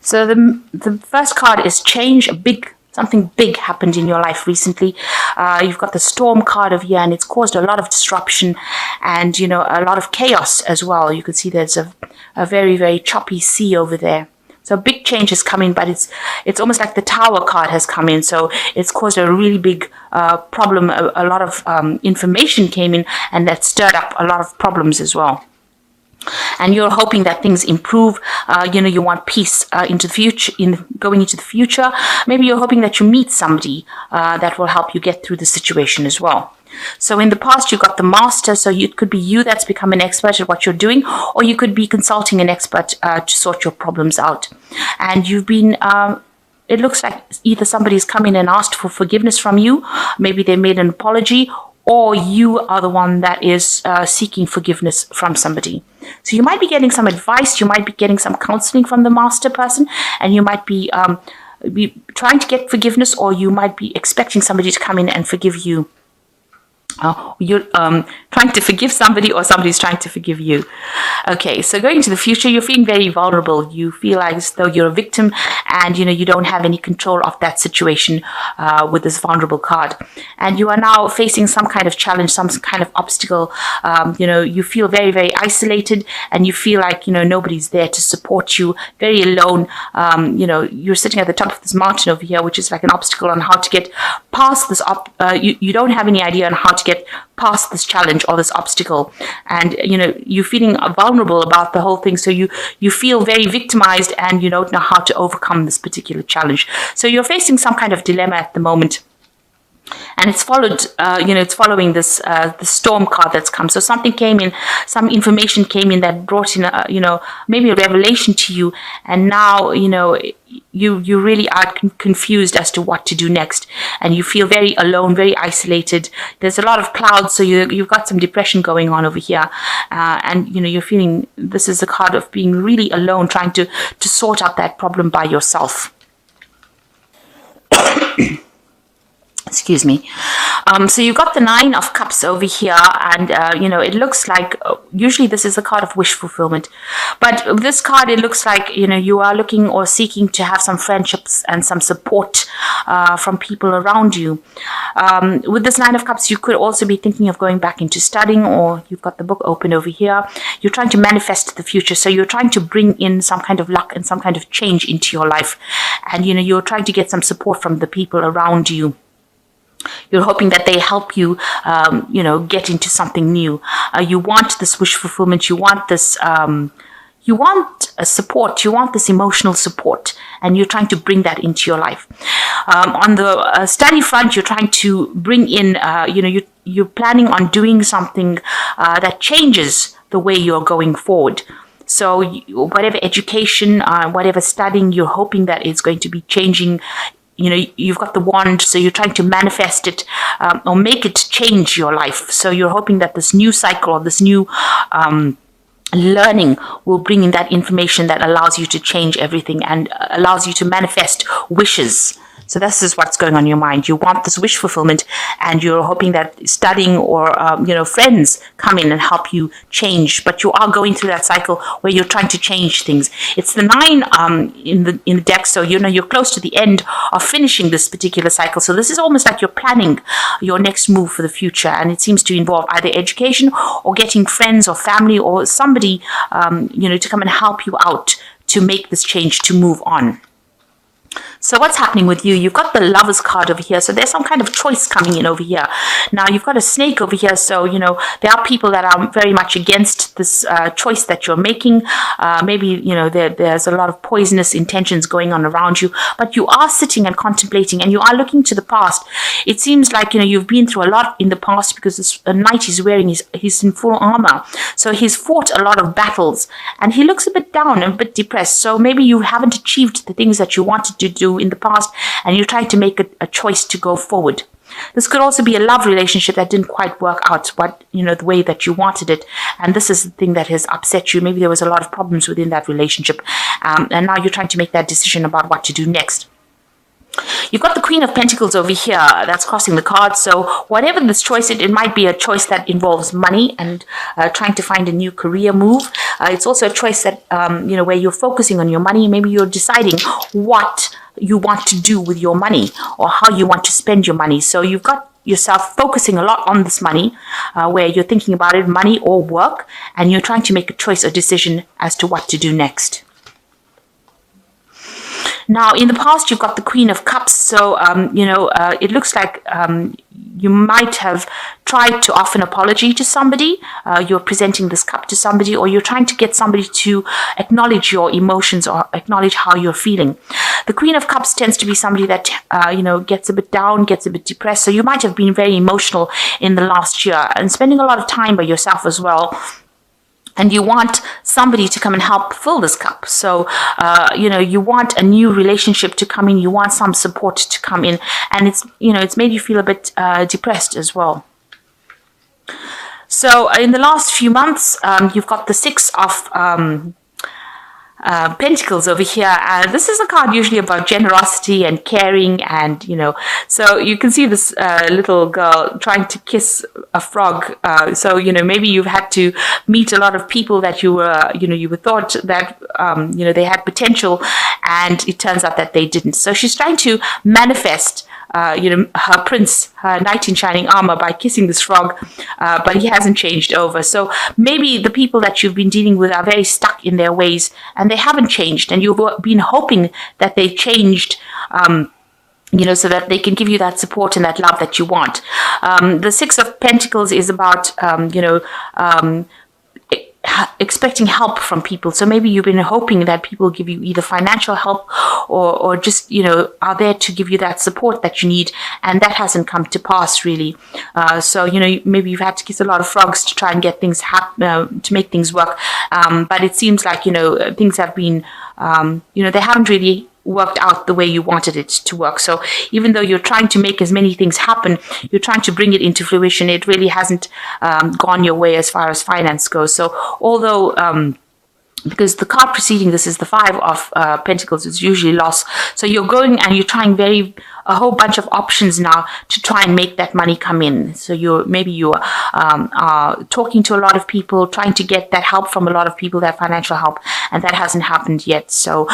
So the first card is change. Something big happened in your life recently. You've got the storm card over here, and it's caused a lot of disruption and, a lot of chaos as well. You can see there's a very, very choppy sea over there. So a big change has come in, but it's almost like the Tower card has come in. So it's caused a really big problem. A lot of information came in, and that stirred up a lot of problems as well. And you're hoping that things improve. You want peace into the future. Going into the future, maybe you're hoping that you meet somebody that will help you get through the situation as well. So in the past, you got the Master. So it could be you that's become an expert at what you're doing, or you could be consulting an expert to sort your problems out. And you've been. It looks like either somebody's come in and asked for forgiveness from you. Maybe they made an apology, or you are the one that is seeking forgiveness from somebody. So you might be getting some advice, you might be getting some counseling from the Master person, and you might be trying to get forgiveness, or you might be expecting somebody to come in and forgive you. You're trying to forgive somebody, or somebody's trying to forgive you. Okay, so going into the future, you're feeling very vulnerable. You feel like as though you're a victim, and you don't have any control of that situation with this vulnerable card. And you are now facing some kind of challenge, some kind of obstacle. You feel very, very isolated, and you feel like nobody's there to support you. Very alone. You're sitting at the top of this mountain over here, which is like an obstacle on how to get past this. You don't have any idea on how to get past this challenge or this obstacle, and you're feeling vulnerable about the whole thing, so you feel very victimized, and you don't know how to overcome this particular challenge. So you're facing some kind of dilemma at the moment, and it's following this the storm card that's come. So something came in, some information came in that brought in maybe a revelation to you, and now you really are confused as to what to do next, and you feel very alone, very isolated. There's a lot of clouds, so you've got some depression going on over here, and you're feeling this is a card of being really alone, trying to sort out that problem by yourself. Excuse me. So you've got the Nine of Cups over here, and it looks like usually this is a card of wish fulfillment, but this card, it looks like you are looking or seeking to have some friendships and some support from people around you. With this Nine of Cups, you could also be thinking of going back into studying, or you've got the book open over here. You're trying to manifest the future, so you're trying to bring in some kind of luck and some kind of change into your life, and you're trying to get some support from the people around you. You're hoping that they help you, get into something new. You want this wish fulfillment. You want this, you want a support. You want this emotional support, and you're trying to bring that into your life. On the study front, you're trying to bring in, you're planning on doing something that changes the way you're going forward. So whatever education, whatever studying, you're hoping that it's going to be changing. You've got the wand, so you're trying to manifest it or make it change your life. So you're hoping that this new cycle or this new learning will bring in that information that allows you to change everything and allows you to manifest wishes. So this is what's going on in your mind. You want this wish fulfillment, and you're hoping that studying or friends come in and help you change. But you are going through that cycle where you're trying to change things. It's the 9 in the deck, so you're close to the end of finishing this particular cycle. So this is almost like you're planning your next move for the future, and it seems to involve either education or getting friends or family or somebody to come and help you out to make this change, to move on. So what's happening with you? You've got the Lovers card over here. So there's some kind of choice coming in over here. Now you've got a snake over here. So, there are people that are very much against this choice that you're making. Maybe, there's a lot of poisonous intentions going on around you. But you are sitting and contemplating, and you are looking to the past. It seems like, you've been through a lot in the past, because this knight he's wearing, he's in full armor. So he's fought a lot of battles, and he looks a bit down and a bit depressed. So maybe you haven't achieved the things that you wanted to do in the past, and you're trying to make a choice to go forward. This could also be a love relationship that didn't quite work out the way that you wanted it, and this is the thing that has upset you. Maybe there was a lot of problems within that relationship, and now you're trying to make that decision about what to do next. You've got the Queen of Pentacles over here that's crossing the card. So whatever this choice, it might be a choice that involves money and trying to find a new career move. It's also a choice that, where you're focusing on your money. Maybe you're deciding what you want to do with your money or how you want to spend your money. So you've got yourself focusing a lot on this money, where you're thinking about it, money or work, and you're trying to make a choice or decision as to what to do next. Now, in the past, you've got the Queen of Cups. So, it looks like you might have tried to offer an apology to somebody. You're presenting this cup to somebody, or you're trying to get somebody to acknowledge your emotions or acknowledge how you're feeling. The Queen of Cups tends to be somebody that, gets a bit down, gets a bit depressed. So you might have been very emotional in the last year and spending a lot of time by yourself as well. And you want somebody to come and help fill this cup. So, you want a new relationship to come in. You want some support to come in. And it's made you feel a bit depressed as well. So in the last few months, you've got the Six of Pentacles over here. This is a card usually about generosity and caring, and so you can see this little girl trying to kiss a frog. So maybe you've had to meet a lot of people that you were thought that they had potential, and it turns out that they didn't. So she's trying to manifest her prince, her knight in shining armor, by kissing this frog, but he hasn't changed over. So maybe the people that you've been dealing with are very stuck in their ways and they haven't changed, and you've been hoping that they changed, so that they can give you that support and that love that you want. The Six of Pentacles is about, expecting help from people. So maybe you've been hoping that people give you either financial help or just, are there to give you that support that you need. And that hasn't come to pass really. So, maybe you've had to kiss a lot of frogs to try and get things to make things work. But it seems like, things have been, they haven't really worked out the way you wanted it to work. So even though you're trying to make as many things happen, you're trying to bring it into fruition, it really hasn't gone your way as far as finance goes. So although because the card preceding this is the Five of Pentacles, it's usually loss. So you're going and you're trying a whole bunch of options now to try and make that money come in. So you're talking to a lot of people, trying to get that help from a lot of people, that financial help, and that hasn't happened yet. So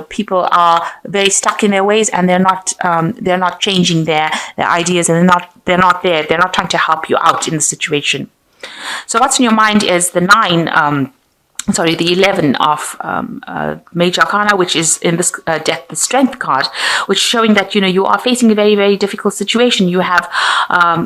people are very stuck in their ways, and they're not changing their ideas, and they're not there. They're not trying to help you out in the situation. So what's in your mind is the the 11 of Major Arcana, which is in this Death, the Strength card, which is showing that, you are facing a very, very difficult situation. You have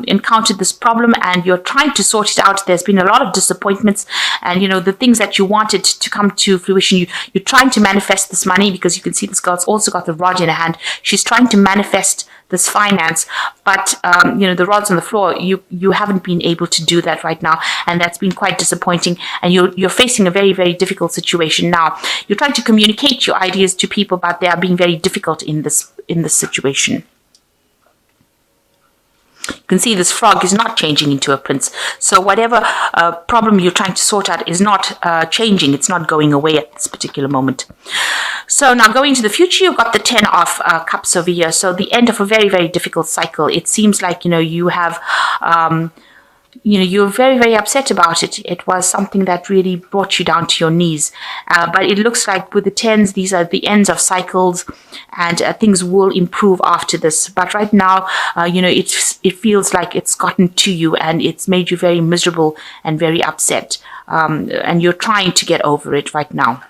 encountered this problem and you're trying to sort it out. There's been a lot of disappointments, and, the things that you wanted to come to fruition, you're trying to manifest this money, because you can see this girl's also got the rod in her hand. She's trying to manifest this finance, but the rod's on the floor. You haven't been able to do that right now, and that's been quite disappointing. And you're facing a very, very difficult situation now. You're trying to communicate your ideas to people, but they are being very difficult in this situation. You can see this frog is not changing into a prince. So whatever problem you're trying to sort out is not changing. It's not going away at this particular moment. So now going to the future, you've got the 10 of Cups over here. So the end of a very, very difficult cycle. It seems like, you have... you're very, very upset about it. It was something that really brought you down to your knees. But it looks like with the 10s, these are the ends of cycles, and things will improve after this. But right now, it feels like it's gotten to you, and it's made you very miserable and very upset. And you're trying to get over it right now.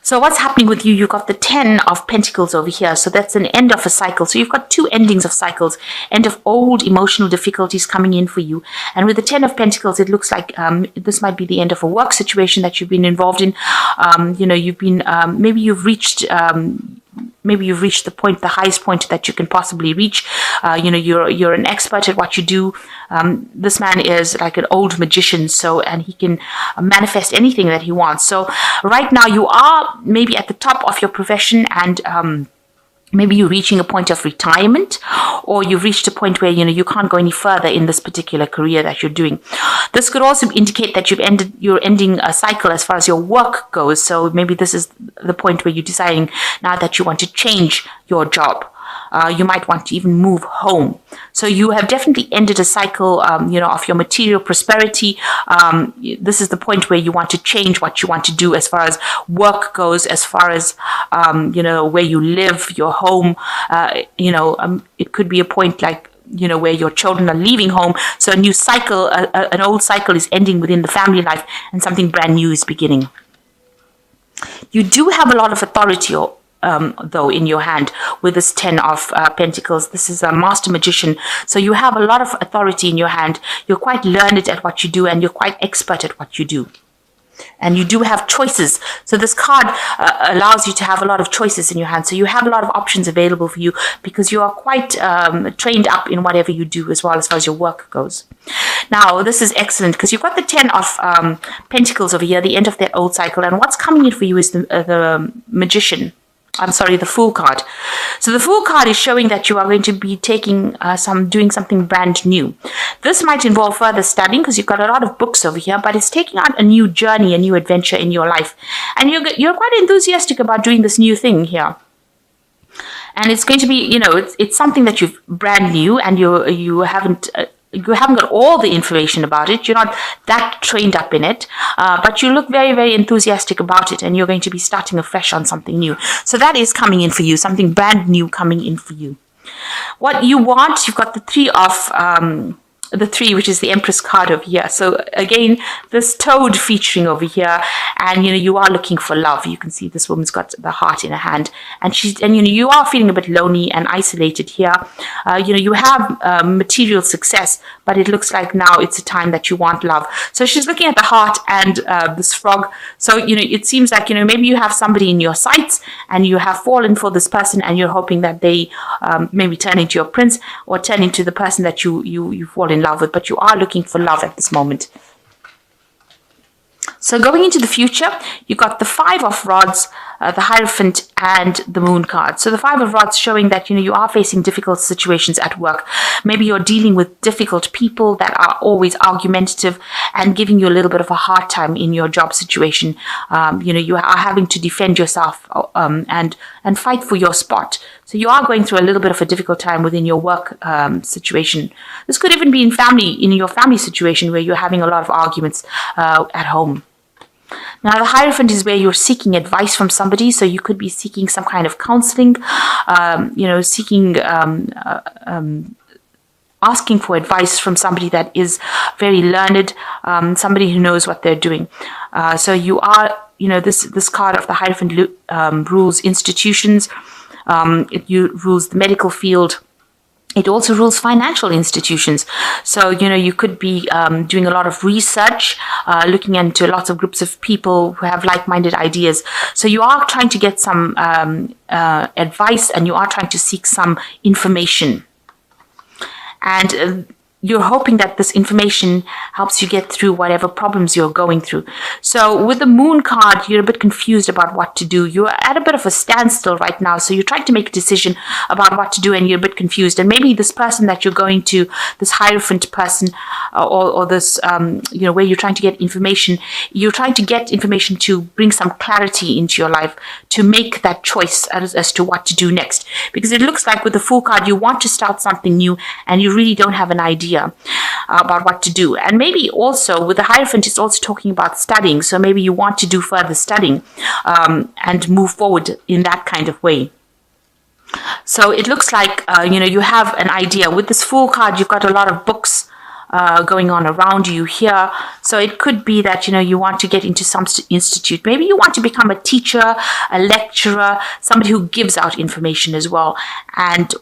So what's happening with you? You've got the 10 of Pentacles over here. So that's an end of a cycle. So you've got two endings of cycles, end of old emotional difficulties coming in for you. And with the 10 of Pentacles, it looks like this might be the end of a work situation that you've been involved in. You've been, maybe you've reached the point, the highest point that you can possibly reach. You're an expert at what you do. This man is like an old magician, and he can manifest anything that he wants. So right now you are maybe at the top of your profession, and Maybe you're reaching a point of retirement, or you've reached a point where you can't go any further in this particular career that you're doing. This could also indicate that you're ending a cycle as far as your work goes. So maybe this is the point where you're deciding now that you want to change your job. You might want to even move home. So you have definitely ended a cycle, of your material prosperity. This is the point where you want to change what you want to do as far as work goes, as far as, where you live, your home. It could be a point like, where your children are leaving home. So a new cycle, an old cycle is ending within the family life, and something brand new is beginning. You do have a lot of authority, though, in your hand with this 10 of Pentacles. This is a master magician. So you have a lot of authority in your hand. You're quite learned at what you do, and you're quite expert at what you do. And you do have choices. So this card allows you to have a lot of choices in your hand. So you have a lot of options available for you because you are quite trained up in whatever you do as well as far as your work goes. Now, this is excellent because you've got the 10 of Pentacles over here, the end of that old cycle. And what's coming in for you is the Magician. The Fool card. So the Fool card is showing that you are going to be doing something brand new. This might involve further studying because you've got a lot of books over here, but it's taking on a new journey, a new adventure in your life. And you're quite enthusiastic about doing this new thing here. And it's going to be, it's something that you've brand new, and you haven't got all the information about it. You're not that trained up in it, but you look very, very enthusiastic about it, and you're going to be starting afresh on something new. So that is coming in for you, something brand new coming in for you. What you want, you've got the three, which is the Empress card over here. So again, this toad featuring over here, and you are looking for love. You can see this woman's got the heart in her hand, and you are feeling a bit lonely and isolated here. You have material success, but it looks like now it's a time that you want love. So she's looking at the heart and this frog. So it seems like maybe you have somebody in your sights, and you have fallen for this person, and you're hoping that they maybe turn into your prince or turn into the person that you fall in love with, but you are looking for love at this moment. So going into the future, you've got the 5 of Rods, the Hierophant, and the Moon card. So the 5 of Rods showing that you are facing difficult situations at work. Maybe you're dealing with difficult people that are always argumentative and giving you a little bit of a hard time in your job situation. You are having to defend yourself and fight for your spot. So you are going through a little bit of a difficult time within your work situation. This could even be in your family situation where you're having a lot of arguments at home. Now, the Hierophant is where you're seeking advice from somebody. So you could be seeking some kind of counseling, asking for advice from somebody that is very learned, somebody who knows what they're doing. So you are, this card of the Hierophant rules institutions. It rules the medical field. It also rules financial institutions. So, you could be doing a lot of research, looking into lots of groups of people who have like-minded ideas. So you are trying to get some advice, and you are trying to seek some information. And you're hoping that this information helps you get through whatever problems you're going through. So with the Moon card, you're a bit confused about what to do. You're at a bit of a standstill right now. So you're trying to make a decision about what to do, and you're a bit confused. And maybe this person that you're going to, this Hierophant person, or this, where you're trying to get information, you're trying to get information to bring some clarity into your life, to make that choice as to what to do next. Because it looks like with the Fool card, you want to start something new, and you really don't have an idea about what to do. And maybe also with the Hierophant, it's also talking about studying. So maybe you want to do further studying and move forward in that kind of way. So it looks like, you have an idea. With this Fool card, you've got a lot of books going on around you here. So it could be that, you want to get into some institute. Maybe you want to become a teacher, a lecturer, somebody who gives out information as well. And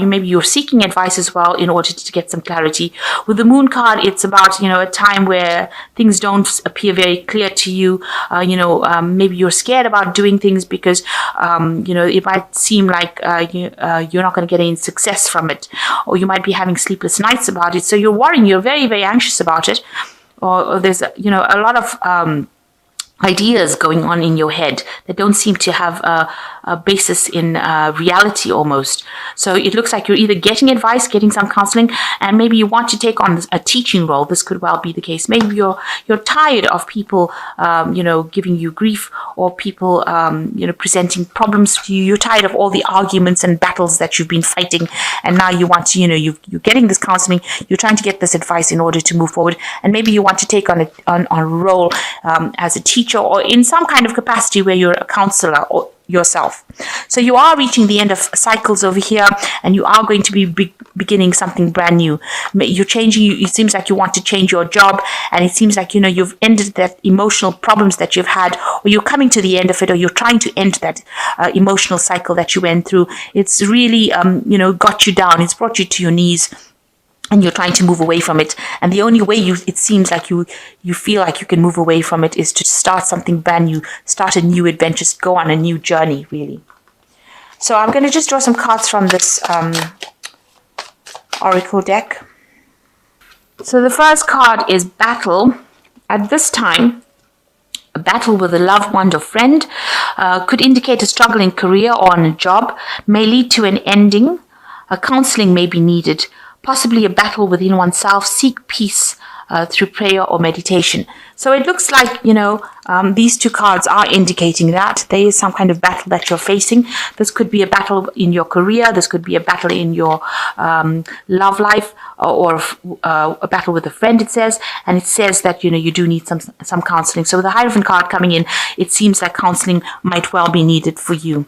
maybe you're seeking advice as well in order to get some clarity. With the Moon card, it's about, a time where things don't appear very clear to you. Maybe you're scared about doing things because, it might seem like you're not going to get any success from it. Or you might be having sleepless nights about it. So you're worrying, you're very, very anxious about it. Or there's, a lot of ideas going on in your head that don't seem to have a basis in reality almost. So it looks like you're either getting advice, getting some counseling, and maybe you want to take on a teaching role. This could well be the case. Maybe you're tired of people, giving you grief, or people, presenting problems to you. You're tired of all the arguments and battles that you've been fighting, and now you want to, you're getting this counseling. You're trying to get this advice in order to move forward, and maybe you want to take on a role as a teacher, or in some kind of capacity where you're a counselor or yourself. So you are reaching the end of cycles over here, and you are going to be beginning something brand new. You're changing. It seems like you want to change your job, and it seems like you've ended that emotional problems that you've had, or you're coming to the end of it, or you're trying to end that emotional cycle that you went through. It's really got you down. It's brought you to your knees, and you're trying to move away from it. And the only way it seems like you feel like you can move away from it is to start something brand new, start a new adventure, go on a new journey, really. So I'm going to just draw some cards from this oracle deck. So the first card is battle. At this time, a battle with a loved one or friend could indicate a struggle in career or on a job, may lead to an ending. A counseling may be needed. Possibly a battle within oneself. Seek peace through prayer or meditation. So it looks like, these two cards are indicating that there is some kind of battle that you're facing. This could be a battle in your career. This could be a battle in your love life, or a battle with a friend, it says. And it says that, you do need some counseling. So with the Hierophant card coming in, it seems like counseling might well be needed for you.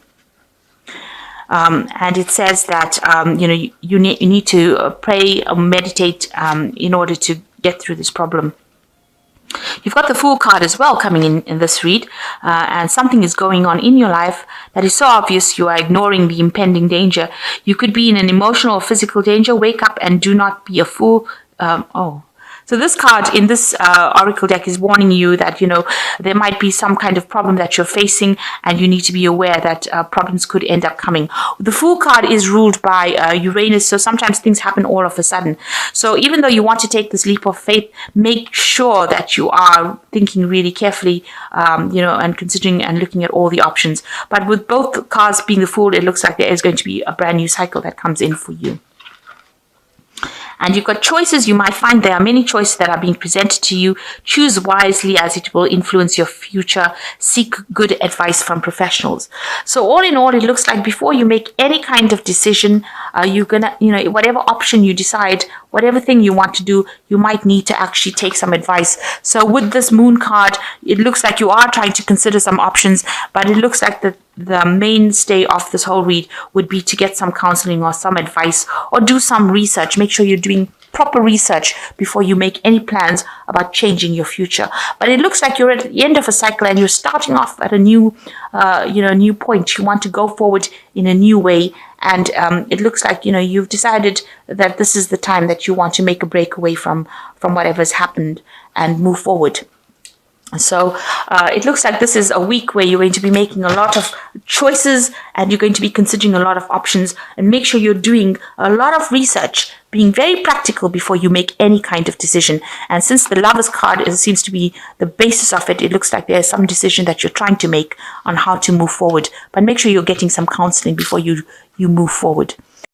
And it says that, you need to pray or meditate in order to get through this problem. You've got the Fool card as well coming in this read, and something is going on in your life that is so obvious you are ignoring the impending danger. You could be in an emotional or physical danger. Wake up and do not be a fool. So this card in this oracle deck is warning you that, there might be some kind of problem that you're facing, and you need to be aware that problems could end up coming. The Fool card is ruled by Uranus, so sometimes things happen all of a sudden. So even though you want to take this leap of faith, make sure that you are thinking really carefully, and considering and looking at all the options. But with both cards being the Fool, it looks like there is going to be a brand new cycle that comes in for you. And you've got choices. You might find there are many choices that are being presented to you. Choose wisely, as it will influence your future. Seek good advice from professionals. So all in all, it looks like before you make any kind of decision, you're gonna, whatever option you decide, whatever thing you want to do, you might need to actually take some advice. So with this Moon card, it looks like you are trying to consider some options, but it looks like the mainstay of this whole read would be to get some counseling or some advice, or do some research. Make sure you're doing proper research before you make any plans about changing your future. But it looks like you're at the end of a cycle, and you're starting off at a new, new point. You want to go forward in a new way. And it looks like, you've decided that this is the time that you want to make a break away from whatever's happened and move forward. So it looks like this is a week where you're going to be making a lot of choices, and you're going to be considering a lot of options, and make sure you're doing a lot of research, being very practical before you make any kind of decision. And since the Lovers card seems to be the basis of it, it looks like there's some decision that you're trying to make on how to move forward. But make sure you're getting some counseling before you move forward.